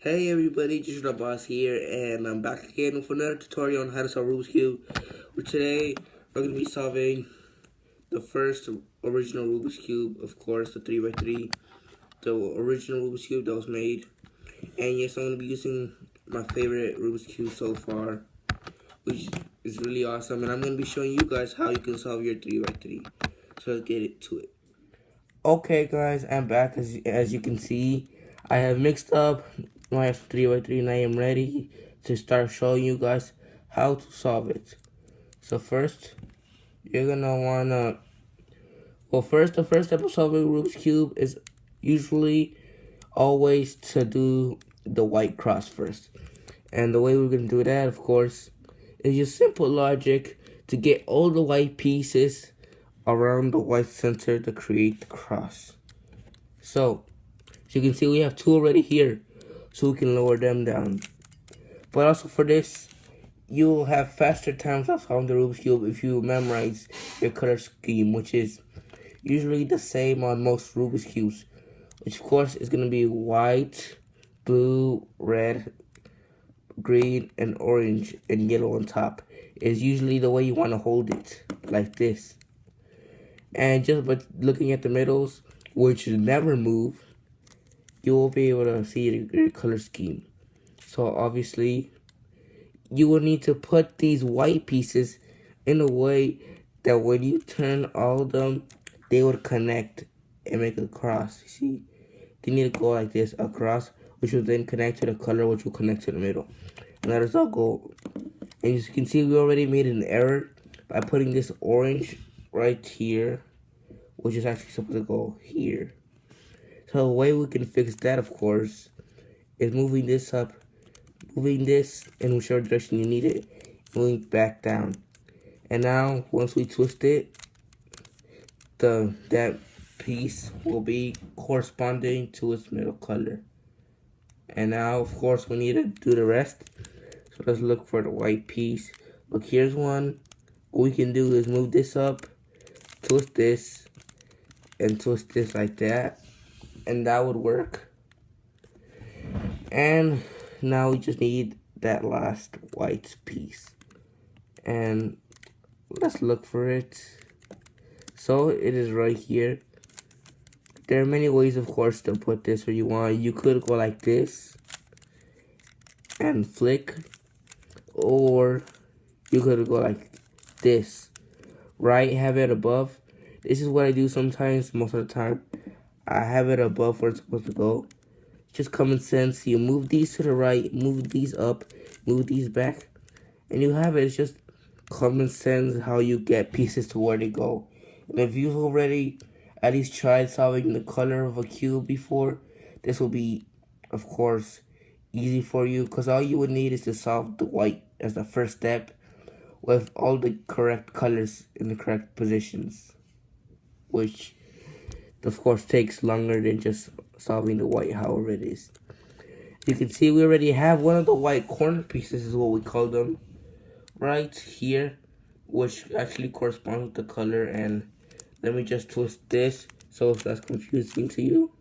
Hey everybody, just the boss here, and I'm back again with another tutorial on how to solve Rubik's Cube. For today, we're going to be solving the first original Rubik's Cube, of course, the 3x3, the original Rubik's Cube that was made. And yes, I'm going to be using my favorite Rubik's Cube so far, which is really awesome. And I'm going to be showing you guys how you can solve your 3x3. So let's get to it. Okay guys, I'm back. As you can see, I have mixed up my 3x3 and I am ready to start showing you guys how to solve it. So first, you're gonna wanna, the first step of solving Rubik's Cube is usually always to do the white cross first. And the way we're gonna do that, of course, is just simple logic to get all the white pieces around the white center to create the cross. So, as you can see, we have two already here, so we can lower them down. But also for this, you will have faster times of solving the Rubik's Cube if you memorize your color scheme, which is usually the same on most Rubik's Cubes, which of course is going to be white, blue, red, green, and orange, and yellow on top. Is usually the way you want to hold it, like this. And just by looking at the middles, which never move, you will be able to see your color scheme. So obviously, you will need to put these white pieces in a way that when you turn all of them, they would connect and make a cross. You see, they need to go like this, across, which will then connect to the color, which will connect to the middle. And that is our goal. And as you can see, we already made an error by putting this orange right here, which is actually supposed to go here. So the way we can fix that, of course, is moving this up, moving this in whichever direction you need it, moving back down. And now, once we twist it, that piece will be corresponding to its middle color. And now, of course, we need to do the rest. So let's look for the white piece. Look, here's one. What we can do is move this up, twist this, and twist this like that. And that would work. And now we just need that last white piece. And let's look for it. So it is right here. There are many ways, of course, to put this where you want. You could go like this and flick, or you could go like this, right? Have it above. This is what I do sometimes, most of the time. I have it above where it's supposed to go. Just common sense. You move these to the right, move these up, move these back, and you have it. It's just common sense how you get pieces to where they go. And if you've already at least tried solving the color of a cube before, this will be, of course, easy for you, because all you would need is to solve the white as the first step with all the correct colors in the correct positions, which of course takes longer than just solving the white however it is. You can see we already have one of the white corner pieces, is what we call them, right here, which actually corresponds with the color. And let me just twist this so if that's confusing to you.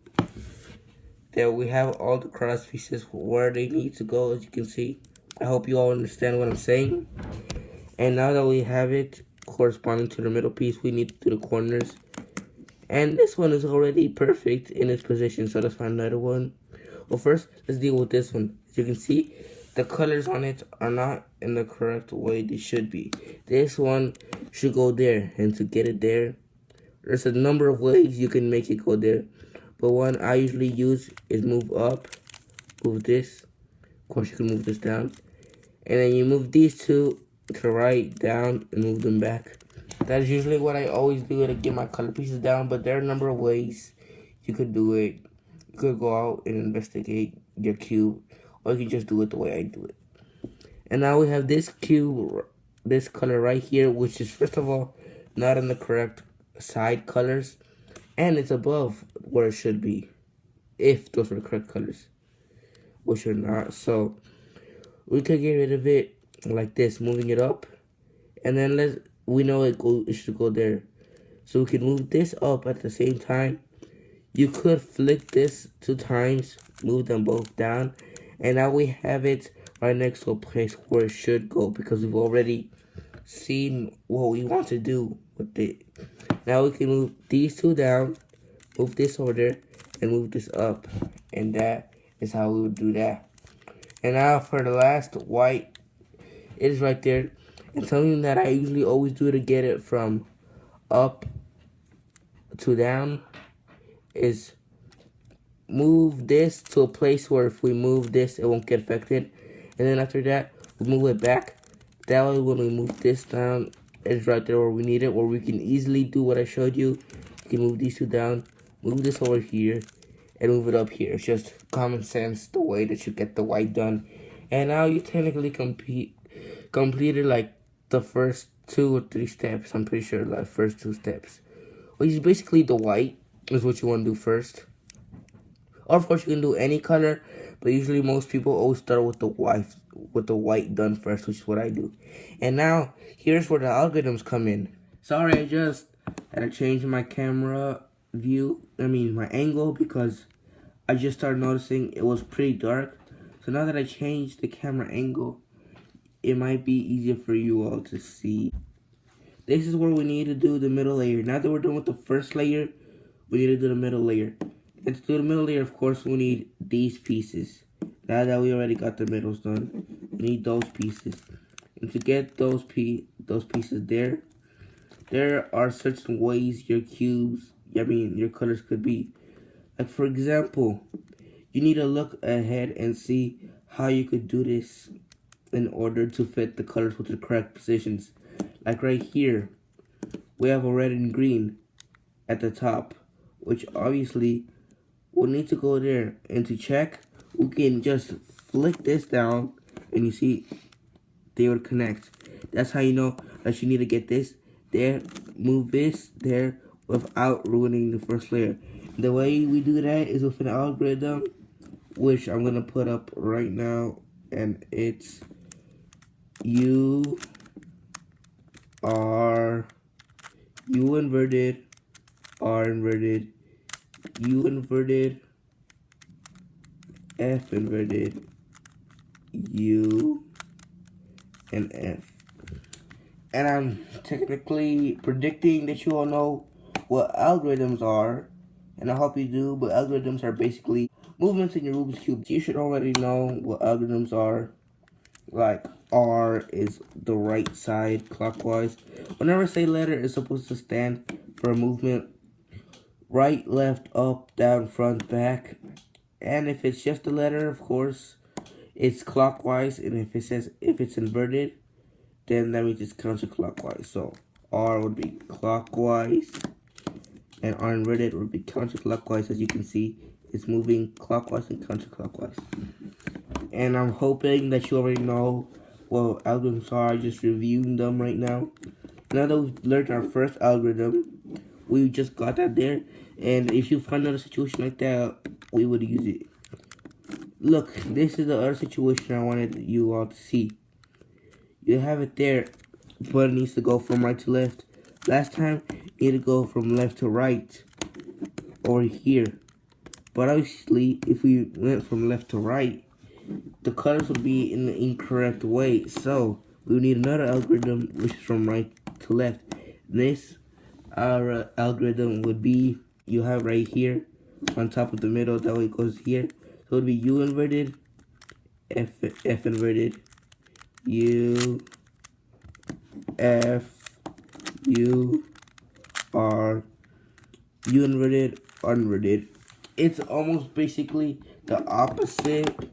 There we have all the cross pieces where they need to go, as you can see. I hope you all understand what I'm saying. And now that we have it corresponding to the middle piece, we need to do the corners. And this one is already perfect in its position, so let's find another one. Well, first, let's deal with this one. As you can see, the colors on it are not in the correct way they should be. This one should go there, and to get it there, there's a number of ways you can make it go there. But one I usually use is move up, move this. Of course, you can move this down. And then you move these two to the right, down, and move them back. That is usually what I always do to get my color pieces down, but there are a number of ways you could do it. You could go out and investigate your cube, or you can just do it the way I do it. And now we have this cube, this color right here, which is, first of all, not in the correct side colors, and it's above where it should be, if those are the correct colors, which are not. So we could get rid of it like this, moving it up, and then we know it should go there. So we can move this up at the same time. You could flick this 2 times, move them both down, And now we have it right next to a place where it should go because we've already seen what we want to do with it. Now we can move these two down, move this over there, and move this up. And that is how we would do that. And now for the last white, it is right there. And something that I usually always do to get it from up to down is move this to a place where if we move this, it won't get affected. And then after that, we move it back. That way when we move this down, it's right there where we need it, where we can easily do what I showed you. You can move these two down, move this over here, and move it up here. It's just common sense, the way that you get the white done. And now you technically completed like the first 2 or 3 steps. I'm pretty sure like first 2 steps. Which is basically the white is what you want to do first. Or of course you can do any color, but usually most people always start with the white done first, which is what I do. And now here's where the algorithms come in. Sorry, I just had to change my camera view, my angle, because I just started noticing it was pretty dark. So now that I changed the camera angle, it might be easier for you all to see. This is where we need to do the middle layer. Now that we're done with the first layer, we need to do the middle layer. And to do the middle layer, of course, we need these pieces. Now that we already got the middles done, we need those pieces. And to get those pieces there are certain ways your your colors could be. Like for example, you need to look ahead and see how you could do this in order to fit the colors with the correct positions. Like right here, we have a red and green at the top, which obviously we'll need to go there. And to check, we can just flick this down and you see they would connect. That's how you know that you need to get this there, move this there without ruining the first layer. The way we do that is with an algorithm, which I'm gonna put up right now, and it's U inverted, R inverted, U inverted, F inverted, U, and F. And I'm technically predicting that you all know what algorithms are, and I hope you do, but algorithms are basically movements in your Rubik's Cube. You should already know what algorithms are. Like R is the right side clockwise. Whenever I say letter, it's supposed to stand for a movement. Right, left, up, down, front, back. And if it's just a letter, of course, it's clockwise. And if it's inverted, then that means it's counterclockwise. So R would be clockwise, and R inverted would be counterclockwise. As you can see, it's moving clockwise and counterclockwise. And I'm hoping that you already know what algorithms are. I'm just reviewing them right now. Now that we've learned our first algorithm, we just got that there. And if you find another situation like that, we would use it. Look, this is the other situation I wanted you all to see. You have it there, but it needs to go from right to left. Last time, it needed to go from left to right, over here. But obviously, if we went from left to right, the colors would be in the incorrect way. So, we would need another algorithm, which is from right to left. This, our algorithm would be, you have right here, on top of the middle, that way it goes here. So, it would be U inverted, F inverted, U, F, U, R, U inverted, R inverted. It's almost basically the opposite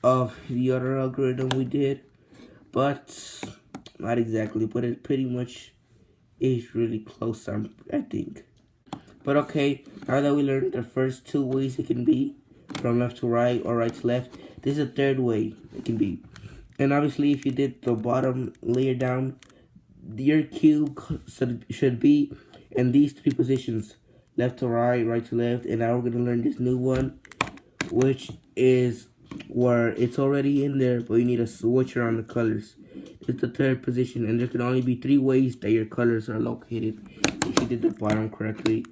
of the other algorithm we did, but not exactly, but it pretty much is really close, I think. But okay, now that we learned the first 2 ways it can be, from left to right or right to left, this is a third way it can be. And obviously, if you did the bottom layer down, your cube should be in these 3 positions, left to right, right to left. And now we're going to learn this new one, which is where it's already in there, but you need to switch around the colors. It's the 3rd position, and there can only be 3 ways that your colors are located if you did the bottom correctly.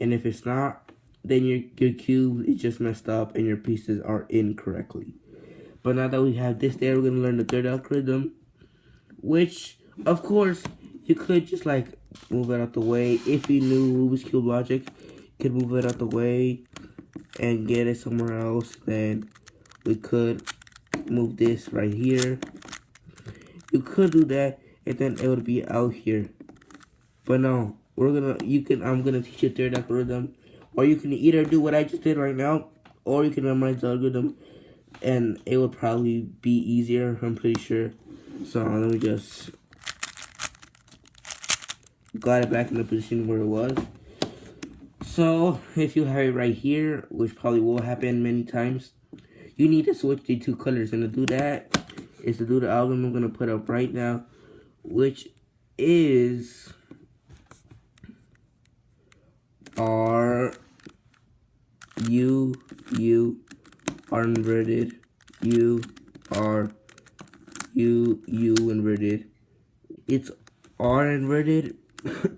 And if it's not, then your cube is just messed up and your pieces are incorrectly. But now that we have this there, we're gonna learn the third algorithm, which of course you could just like move it out the way. If you knew Rubik's Cube logic, you could move it out the way and get it somewhere else. Then we could move this right here. You could do that, and then it would be out here. But no, I'm gonna teach you a third algorithm, or you can either do what I just did right now, or you can memorize the algorithm, and it would probably be easier, I'm pretty sure. So let me just got it back in the position where it was. So if you have it right here, which probably will happen many times, you need to switch the two colors, and to do that is to do the algorithm I'm gonna put up right now, which is R U U R inverted U R U U inverted. It's R inverted, and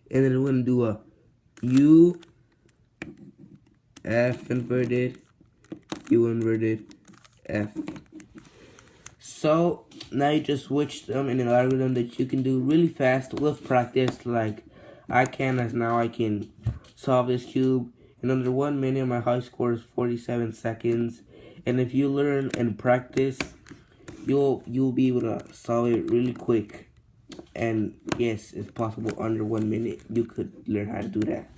then we're gonna do a U F inverted U inverted F. So now you just switch them in an algorithm that you can do really fast with practice, like I can, as now I can solve this cube in under 1 minute. My high score is 47 seconds, and if you learn and practice, you'll be able to solve it really quick. And yes, it's possible under 1 minute you could learn how to do that.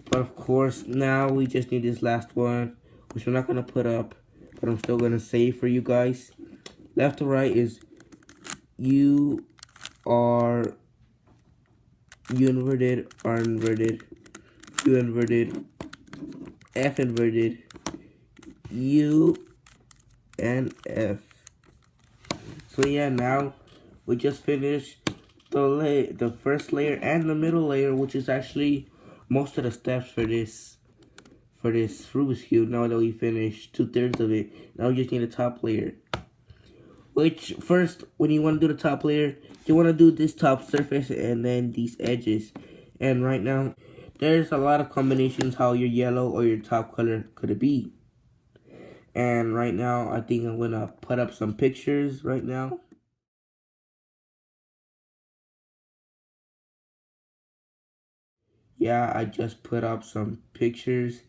But of course, now we just need this last one, which I'm not gonna put up, but I'm still gonna say for you guys. Left to right is U R U inverted, R inverted, U inverted, F inverted, U and F. So yeah, now we just finished the first layer and the middle layer, which is actually most of the steps for this Rubik's Cube. Now that we finished 2/3 of it, now we just need a top layer. Which first, when you want to do the top layer, you want to do this top surface and then these edges. And right now, there's a lot of combinations how your yellow or your top color could be. And right now, I think I'm gonna put up some pictures right now. Yeah, I just put up some pictures.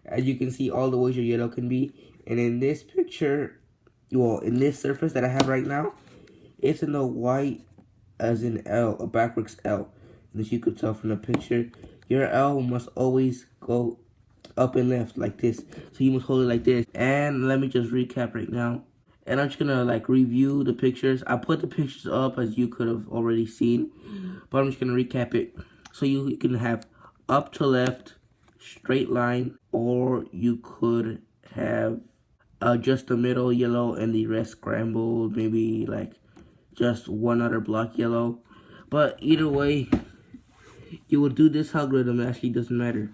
As you can see, all the ways your yellow can be. And in this picture, well, in this surface that I have right now, it's in the white as in L, a backwards L. And as you could tell from the picture, your L must always go up and left like this. So you must hold it like this. And let me just recap right now. And I'm just gonna like review the pictures. I put the pictures up as you could have already seen, but I'm just gonna recap it. So you can have up to left, straight line, or you could have just the middle yellow and the rest scrambled, maybe like just one other block yellow. But either way, you will do this algorithm. It actually doesn't matter.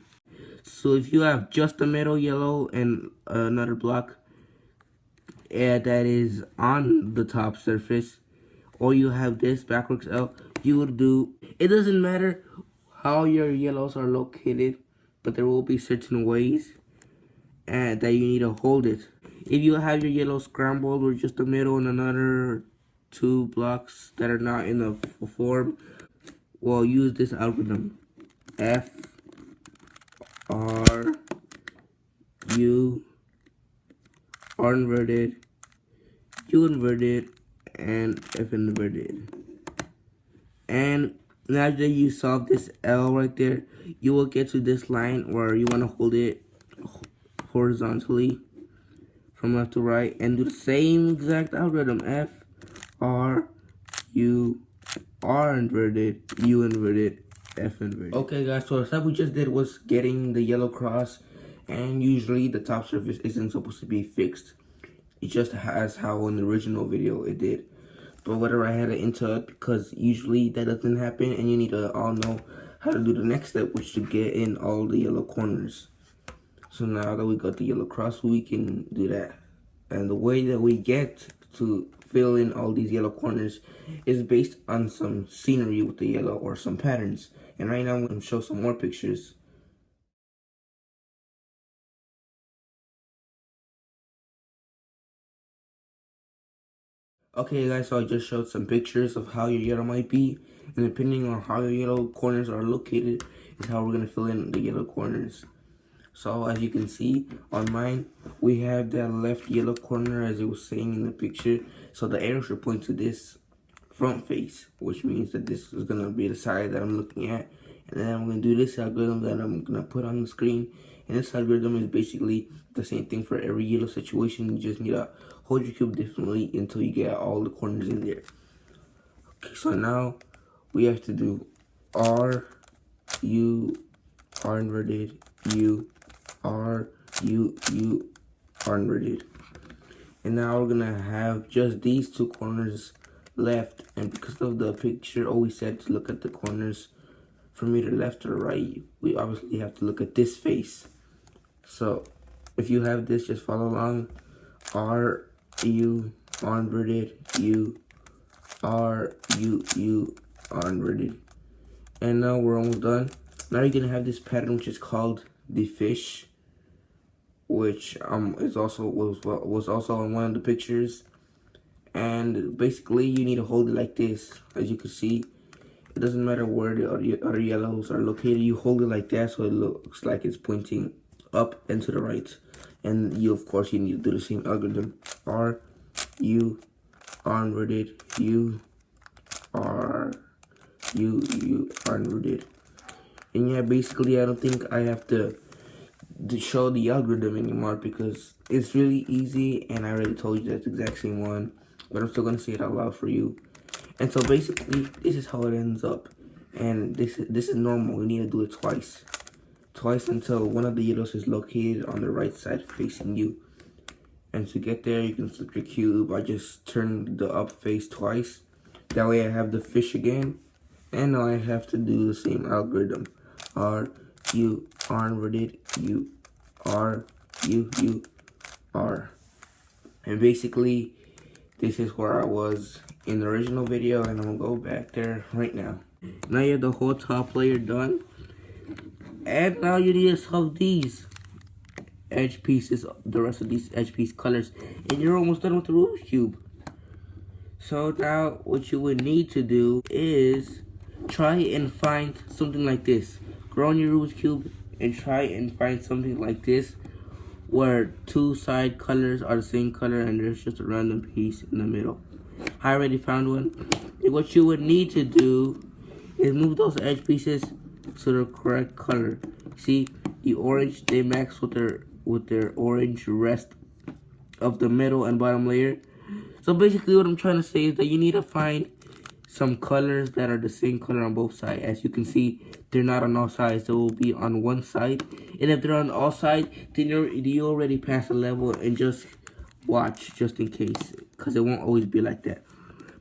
So if you have just the middle yellow and another block that is on the top surface, or you have this backwards L, you would do, it doesn't matter how your yellows are located, but there will be certain ways and that you need to hold it. If you have your yellow scrambled or just the middle and another two blocks that are not in the form, well, use this algorithm. F R U R inverted, U inverted, and F inverted. And now that you solve this L right there, you will get to this line where you want to hold it horizontally from left to right and do the same exact algorithm. F R U R inverted, U inverted, F inverted. Okay guys, so the step we just did was getting the yellow cross, and usually the top surface isn't supposed to be fixed. It just has how in the original video it did. But whatever, I had to enter it because usually that doesn't happen, and you need to all know how to do the next step, which to get in all the yellow corners. So now that we got the yellow cross, we can do that. And the way that we get to fill in all these yellow corners is based on some scenery with the yellow or some patterns. And right now I'm going to show some more pictures. Okay guys, so I just showed some pictures of how your yellow might be, and depending on how your yellow corners are located is how we're going to fill in the yellow corners. So as you can see on mine, we have that left yellow corner as it was saying in the picture. So the arrow should point to this front face, which means that this is going to be the side that I'm looking at. And then I'm going to do this algorithm that I'm going to put on the screen. And this algorithm is basically the same thing for every yellow situation. You just need to hold your cube differently until you get all the corners in there. Okay, so now we have to do R, U, R inverted, U, R, U, U, R inverted. And now we're gonna have just these two corners left, and because of the picture always said to look at the corners from either left or right, we obviously have to look at this face. So if you have this, just follow along. R, U, R inverted, U, R, U, U, R inverted. And now we're almost done. Now you're gonna have this pattern which is called the fish, which was also in one of the pictures. And basically you need to hold it like this. As you can see, it doesn't matter where the other yellows are located, you hold it like that so it looks like it's pointing up and to the right. And you, of course, you need to do the same algorithm. R, U, R inverted, U, R, U, U, R inverted. And yeah, basically I don't think I have to show the algorithm anymore because it's really easy, and I already told you that's the exact same one, but I'm still gonna say it out loud for you. And so basically this is how it ends up, and this is normal. You need to do it twice until one of the yellows is located on the right side facing you. And to get there, you can flip your cube. I just turn the up face twice, that way I have the fish again. And now I have to do the same algorithm. R, U, R inverted, U, R, U, U, R. And basically, this is where I was in the original video, and I'm gonna go back there right now. Now you have the whole top layer done. And now you need to solve these edge pieces, the rest of these edge piece colors, and you're almost done with the Rubik's Cube. So now what you would need to do is try and find something like this. Go on your Rubik's Cube and try and find something like this where two side colors are the same color and there's just a random piece in the middle. I already found one. And what you would need to do is move those edge pieces to the correct color. See, the orange, they match with their orange rest of the middle and bottom layer. So basically what I'm trying to say is that you need to find some colors that are the same color on both sides. As you can see, they're not on all sides. They will be on one side. And if they're on all sides, then you already passed the level, and just watch just in case, because it won't always be like that.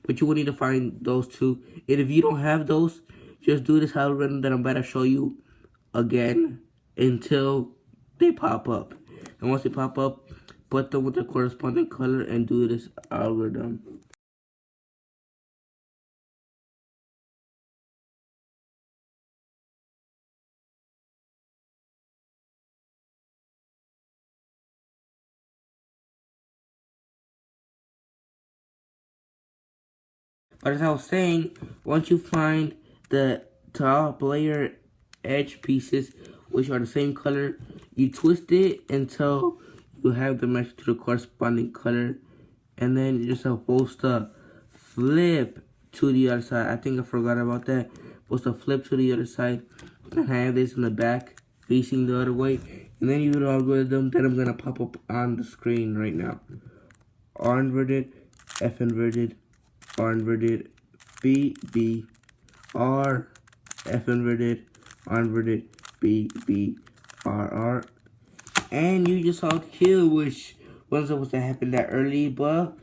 But you will need to find those two. And if you don't have those, just do this algorithm that I'm about to show you again until they pop up. And once they pop up, put them with the corresponding color and do this algorithm. But as I was saying, once you find the top layer edge pieces, which are the same color, you twist it until you have the match to the corresponding color. And then you're supposed to flip to the other side. I think I forgot about that. Supposed to flip to the other side and have this in the back facing the other way. And then you do the algorithm that I'm going to pop up on the screen right now. R inverted, F inverted, R inverted, B, B, R, F inverted, R inverted, B, B, R, R. And you just saw the cube, which wasn't supposed to happen that early, but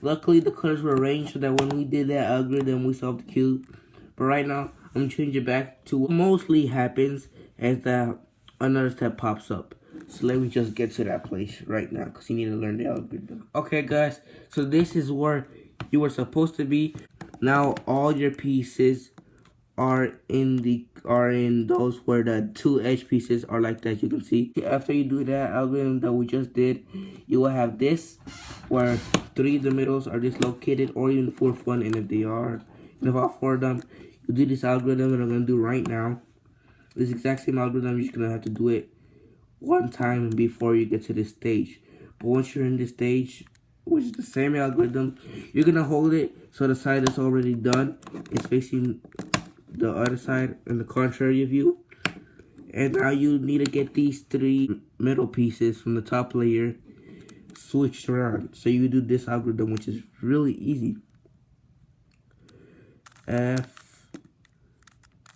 luckily the colors were arranged so that when we did that algorithm, we solved the cube. But right now, I'm changing it back to what mostly happens as that another step pops up. So let me just get to that place right now, because you need to learn the algorithm. Okay, guys, so this is where you were supposed to be. Now all your pieces are in those where the two edge pieces are like that. You can see after you do that algorithm that we just did, you will have this where 3 of the middles are dislocated, or even the 4th one, and if they are, and if all 4 of them, you do this algorithm that I'm going to do right now. This exact same algorithm, you're just going to have to do it one time before you get to this stage. But once you're in this stage, which is the same algorithm, you're going to hold it so the side that's already done is facing the other side in the contrary view. And now you need to get these 3 middle pieces from the top layer switched around. So you do this algorithm, which is really easy. F,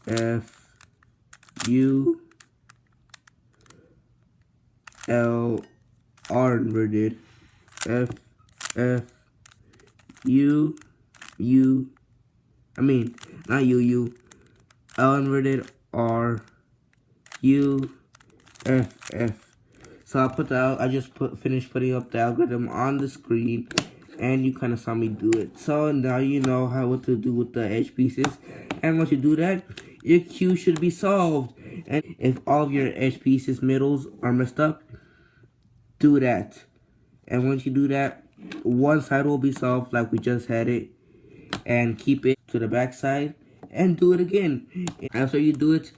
F, U, L, R inverted. F, F, U, U, not U, U, L inverted, R, U, F, F. So I just finished putting up the algorithm on the screen, and you kind of saw me do it. So now you know what to do with the edge pieces, and once you do that, your cube should be solved. And if all of your edge pieces middles are messed up, do that. And once you do that, one side will be solved like we just had it, and keep it to the back side and do it again. After you do it,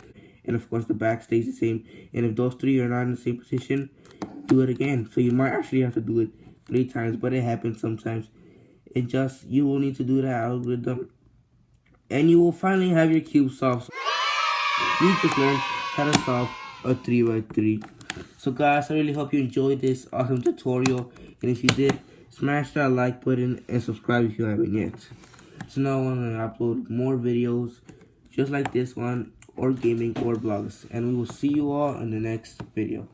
and of course the back stays the same, and if those 3 are not in the same position, do it again. So you might actually have to do it 3 times, but it happens sometimes. You will need to do that algorithm, and you will finally have your cube solved. You just learned how to solve a 3x3. So guys, I really hope you enjoyed this awesome tutorial, and if you did, smash that like button and subscribe if you haven't yet. So now I'm going to upload more videos just like this one, or gaming, or vlogs, and we will see you all in the next video.